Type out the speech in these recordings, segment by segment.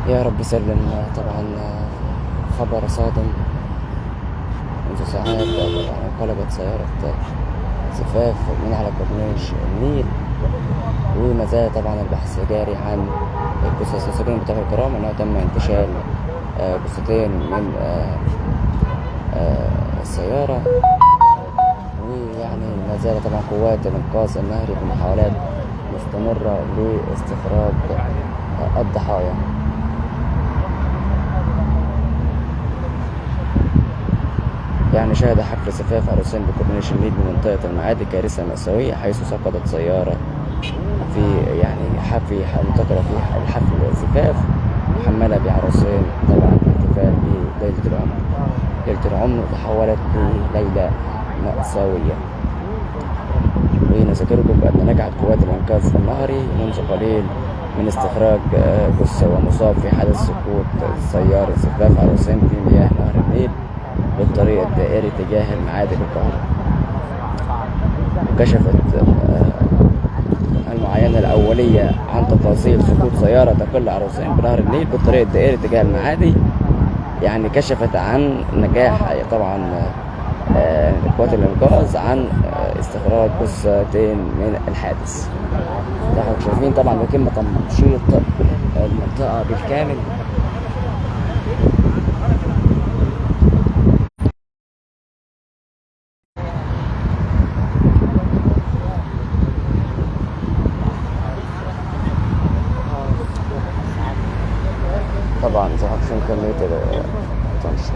يا رب سلم. طبعا خبر صادم. منذ ساعات انقلبت سيارة زفاف من على كورنيش النيل، وما زال طبعا البحث جاري عن الجثث. السجين بتوع الكرام انه تم انتشال جثتين من السيارة، ويعني ما زال طبعا قوات الإنقاذ النهري بمحاولات مستمرة لاستخراج الضحايا. يعني شهد حفل زفاف عروسين بكورنيش النيل بمنطقة المعادي كارثة مأساوية، حيث سقطت سيارة في انتقل في الحفل الزفاف محملة بعروسين طبعا احتفال بليلة العمر. ليلة العمر تحولت لليلة مأساوية. ونذكركم بأن نجحت قوات الإنقاذ النهري منذ قليل من استخراج جثة ومصاب في حادث سقوط سيارة زفاف عروسين في مياه نهر النيل بالطريق الدائري تجاه المعادي بالقاهرة. وكشفت المعاينة الأولية عن تفاصيل سقوط سيارة تقل عروسين بنهر النيل بالطريق الدائري تجاه المعادي. يعني كشفت عن نجاح طبعا قوات الإنقاذ عن استخراج جثتين من الحادث. احنا شايفين طبعا بيتم تمشيط المنطقة بالكامل. طبعا زي ما شايفين كمية التنشيط.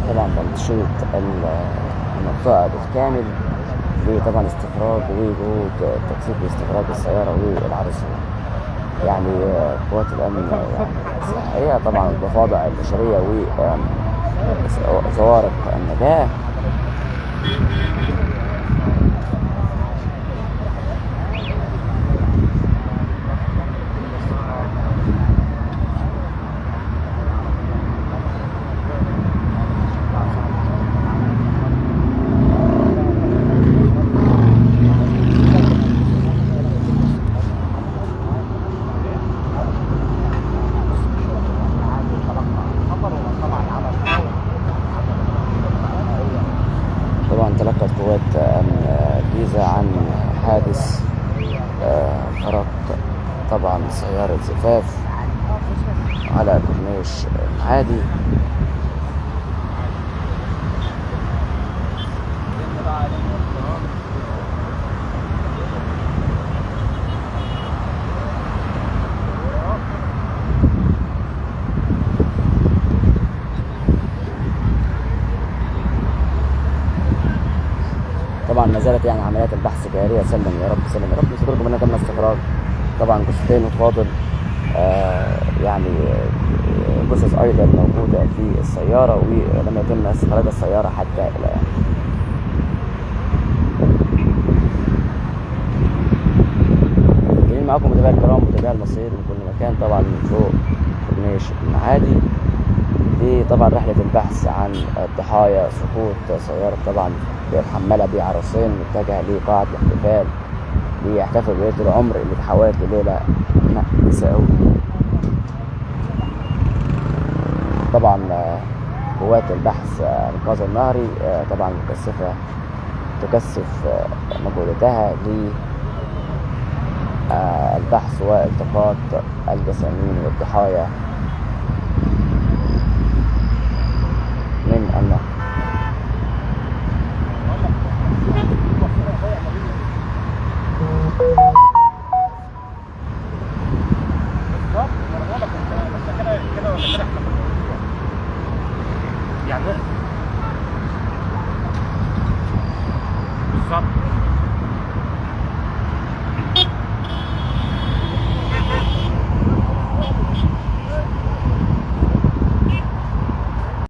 طبعا تنشيط المنطقة بالكامل لطبعا استخراج وجهود تكثيف لاستخراج السيارة والعروسين. يعني قوات الأمن الصحية طبعا الضفادع البشرية وزوارق النجاة تلقت قوات الجيزة عن حادث غرق طبعا سيارة زفاف على كورنيش المعادي. طبعا ما زالت يعني عمليات البحث جاريه. سلم يا رب سلم يا رب. نذكركم ان تم استخراج طبعا جثتين وفاضل يعني جثث ايضا موجوده في السياره، ولم يتم استخراج السياره حتى الان. جايين معاكم متابعي الكرام متابعي المصير من كل مكان طبعا من فوق كورنيش المعادي. دي طبعا رحله البحث عن ضحايا سقوط سياره طبعا محملة بعروسين متجهة لقاعة الاحتفال ليحتفل بليلة العمر اللي تحولت لليلة مأساوية. طبعا قوات البحث الإنقاذ النهري طبعا تكثف مجهوداتها للبحث والتقاط الجثامين والضحايا من النهر. يعني بالظبط